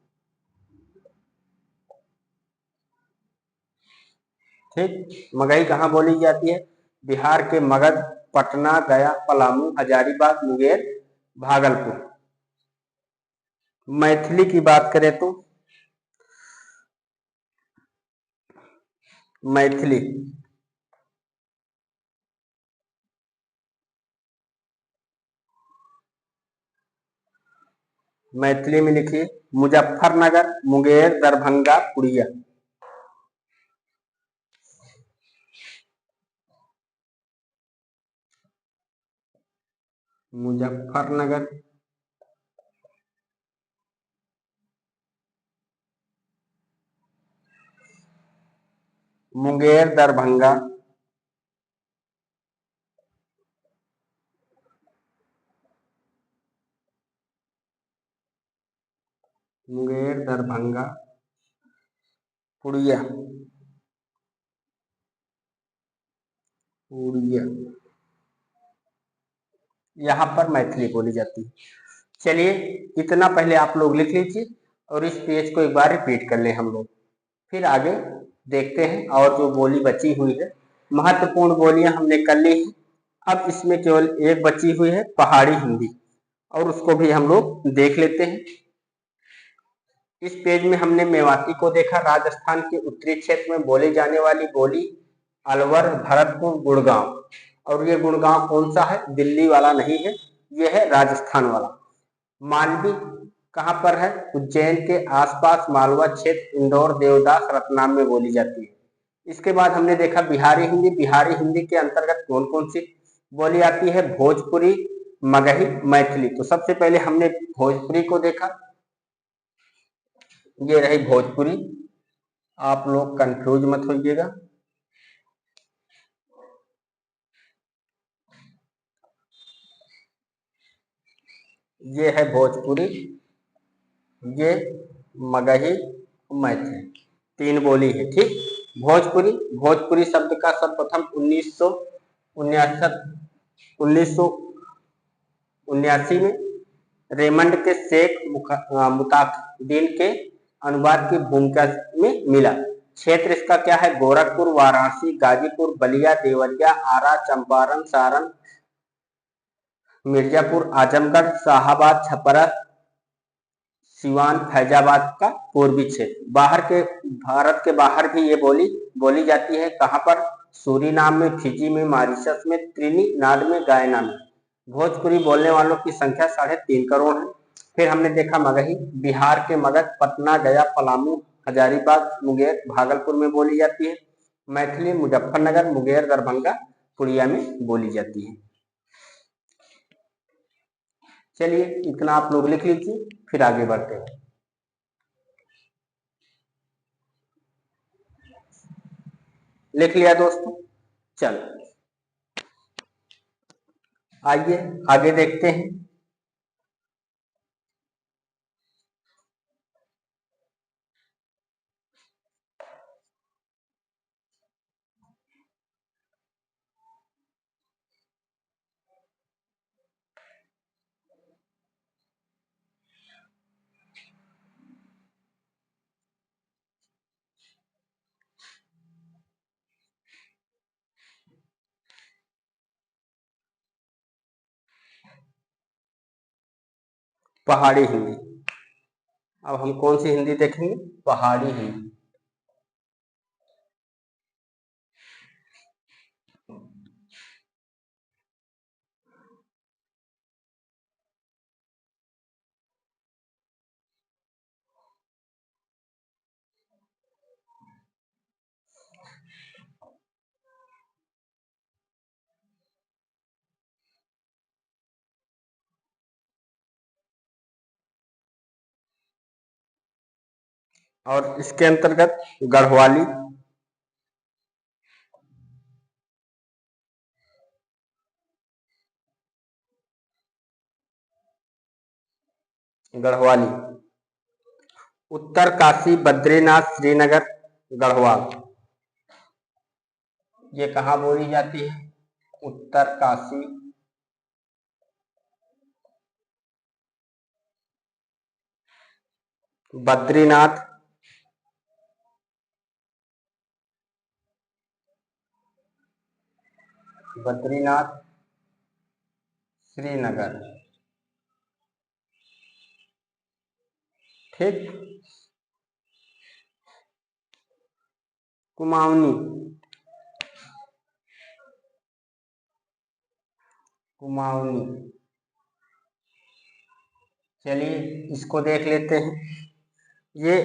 ठीक। मगही कहाँ बोली जाती है? बिहार के मगध, पटना, गया, पलामू, हजारीबाग, मुंगेर, भागलपुर। मैथिली की बात करें तो मैथिली, मैथिली में लिखिए मुजफ्फरनगर, मुंगेर, दरभंगा, पुरिया। मुजफ्फरनगर, मुंगेर, दरभंगा, मुंगेर, दरभंगा, पुरिया। पुरिया, यहाँ पर मैथिली बोली जाती है। चलिए इतना पहले आप लोग लिख लीजिए और इस पेज को एक बार रिपीट कर ले हम लोग, फिर आगे देखते हैं। और जो बोली बची हुई है, महत्वपूर्ण बोलियां हमने कर ली हैं। अब इसमें केवल एक बची हुई है, पहाड़ी हिंदी, और उसको भी हम लोग देख लेते हैं। इस पेज में हमने मेवाती को देखा, राजस्थान के उत्तरी क्षेत्र में बोली जाने वाली बोली अलवर, भरतपुर, गुड़गांव। और ये गुड़गांव कौन सा है? दिल्ली वाला नहीं है, ये है राजस्थान वाला। मालवी कहाँ पर है? उज्जैन के आसपास, मालवा क्षेत्र, इंदौर, देवदास, रतलाम में बोली जाती है। इसके बाद हमने देखा बिहारी हिंदी। बिहारी हिंदी के अंतर्गत कौन कौन सी बोली आती है? भोजपुरी, मगही, मैथिली। तो सबसे पहले हमने भोजपुरी को देखा, ये रही भोजपुरी। आप लोग कंफ्यूज मत होइएगा। ये है भोजपुरी, ये मगही, मैथिली, तीन बोली है। ठीक। भोजपुरी, भोजपुरी शब्द का सर्वप्रथम 1979 में रेमंड के शेख मुताकिन के अनुवाद की भूमिका में मिला। क्षेत्र इसका क्या है? गोरखपुर, वाराणसी, गाजीपुर, बलिया, देवरिया, आरा, चंपारण, सारण, मिर्जापुर, आजमगढ़, शाहाबाद, छपरा, सिवान, फैजाबाद का पूर्वी क्षेत्र। बाहर के, भारत के बाहर भी ये बोली जाती है। कहाँ पर? सूरीनाम में, फिजी में, मॉरिशस में, त्रिनिदाद में, गयाना में। भोजपुरी बोलने वालों की संख्या 3.5 करोड़ है। फिर हमने देखा मगही, बिहार के मगध, पटना, गया, पलामू, हजारीबाग, मुंगेर, भागलपुर में बोली जाती है। मैथिली मुजफ्फरनगर, मुंगेर, दरभंगा, पूर्णिया में बोली जाती है। चलिए इतना आप लोग लिख लीजिए, फिर आगे बढ़ते हैं। लिख लिया दोस्तों? चलो आइए आगे देखते हैं। पहाड़ी हिंदी। अब हम कौन सी हिंदी देखेंगे? पहाड़ी हिंदी। और इसके अंतर्गत गढ़वाली, गढ़वाली। उत्तर काशी, बद्रीनाथ, श्रीनगर, गढ़वाल, ये कहाँ बोली जाती है? उत्तर काशी, बद्रीनाथ, बद्रीनाथ, श्रीनगर। ठीक। कुमाऊनी, कुमाऊनी। चलिए इसको देख लेते हैं। ये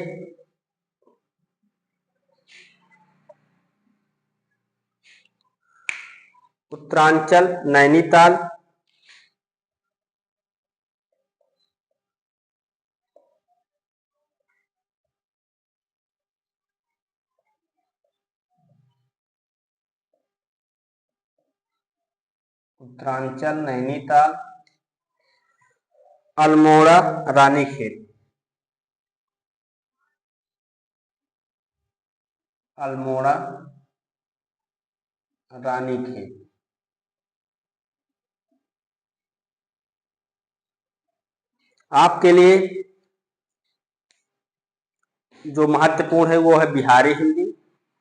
उत्तरांचल, नैनीताल, उत्तरांचल, नैनीताल, अल्मोड़ा, रानीखेत, अल्मोड़ा, रानीखेत। आपके लिए जो महत्वपूर्ण है वो है बिहारी हिंदी,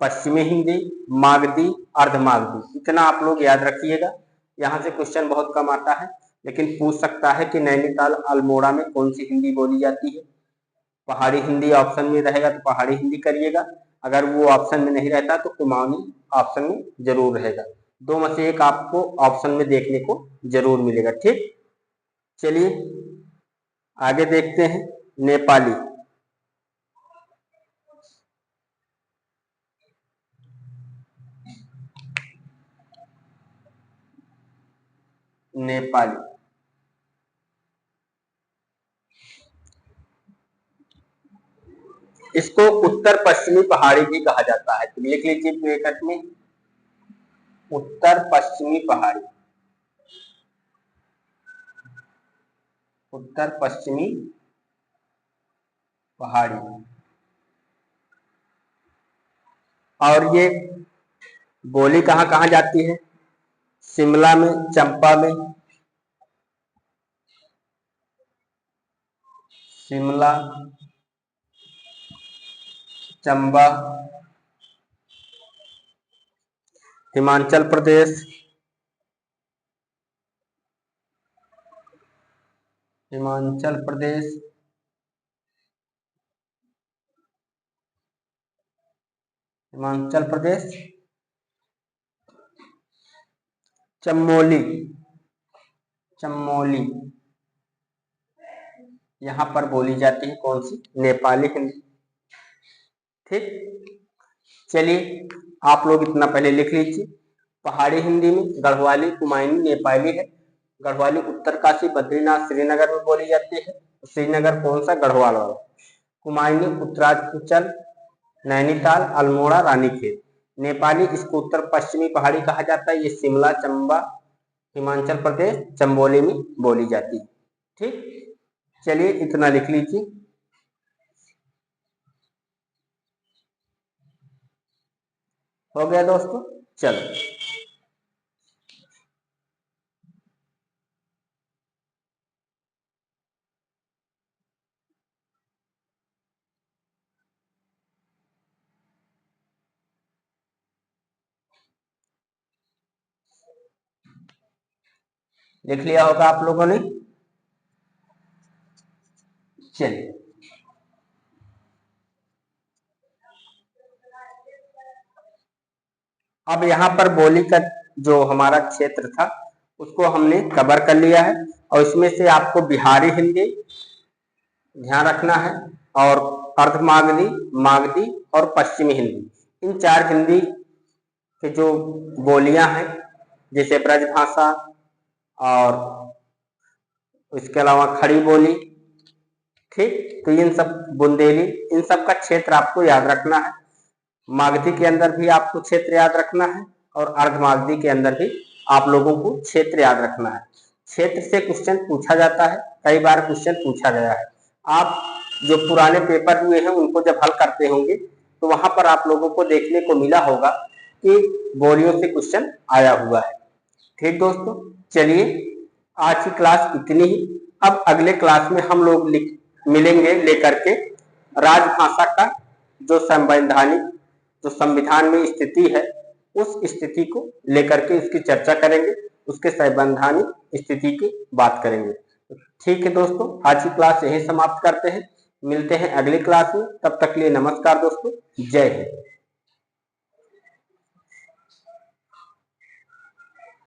पश्चिमी हिंदी, मागधी, अर्धमागधी। इतना आप लोग याद रखिएगा। यहाँ से क्वेश्चन बहुत कम आता है, लेकिन पूछ सकता है कि नैनीताल, अल्मोड़ा में कौन सी हिंदी बोली जाती है। पहाड़ी हिंदी ऑप्शन में रहेगा तो पहाड़ी हिंदी करिएगा, अगर वो ऑप्शन में नहीं रहता तो कुमाऊनी ऑप्शन में जरूर रहेगा। दो में से एक आपको ऑप्शन में देखने को जरूर मिलेगा। ठीक। चलिए आगे देखते हैं। नेपाली, नेपाली। इसको उत्तर पश्चिमी पहाड़ी भी कहा जाता है, तो लिख लीजिए ब्रैकेट में, उत्तर पश्चिमी पहाड़ी, उत्तर पश्चिमी पहाड़ी। और ये बोली कहाँ कहाँ जाती है? शिमला में, चंपा में, शिमला, चंबा, हिमाचल प्रदेश, हिमाचल प्रदेश, हिमाचल प्रदेश, चमोली, चमोली, यहाँ पर बोली जाती है कौन सी? नेपाली हिंदी। ठीक, चलिए आप लोग इतना पहले लिख लीजिए। पहाड़ी हिंदी में गढ़वाली, कुमायूनी, नेपाली है। गढ़वाली उत्तरकाशी, बद्रीनाथ, श्रीनगर में बोली जाती है। श्रीनगर कौन सा? गढ़वाल वाला। कुमायूनी उत्तरांचल, नैनीताल, अल्मोड़ा, रानीखेत। नेपाली इसको उत्तर पश्चिमी पहाड़ी कहा जाता है। ये शिमला, चंबा, हिमाचल प्रदेश, चंबोली में बोली जाती है। ठीक, चलिए इतना लिख लीजिए। हो गया दोस्तों, चलो लिख लिया होगा आप लोगों ने। चलिए अब यहाँ पर बोली का जो हमारा क्षेत्र था उसको हमने कवर कर लिया है, और इसमें से आपको बिहारी हिंदी ध्यान रखना है, और अर्धमागधी, मागधी और पश्चिमी हिंदी, इन चार हिंदी के जो बोलियां हैं, जैसे ब्रजभाषा और इसके अलावा खड़ी बोली। ठीक, तो इन सब, बुंदेली, इन सब का क्षेत्र आपको याद रखना है। मागधी के अंदर भी आपको क्षेत्र याद रखना है, और अर्धमागधी के अंदर भी आप लोगों को क्षेत्र याद रखना है। क्षेत्र से क्वेश्चन पूछा जाता है, कई बार क्वेश्चन पूछा गया है। आप जो पुराने पेपर हुए हैं उनको जब हल करते होंगे तो वहां पर आप लोगों को देखने को मिला होगा कि बोलियों से क्वेश्चन आया हुआ है। ठीक दोस्तों, चलिए आज की क्लास इतनी ही। अब अगले क्लास में हम लोग मिलेंगे लेकर के राजभाषा का जो संवैधानिक, जो संविधान में स्थिति है, उस स्थिति को लेकर के उसकी चर्चा करेंगे, उसके संवैधानिक स्थिति की बात करेंगे। ठीक है दोस्तों, आज की क्लास यही समाप्त करते हैं। मिलते हैं अगली क्लास में, तब तक के लिए नमस्कार दोस्तों, जय हिंद।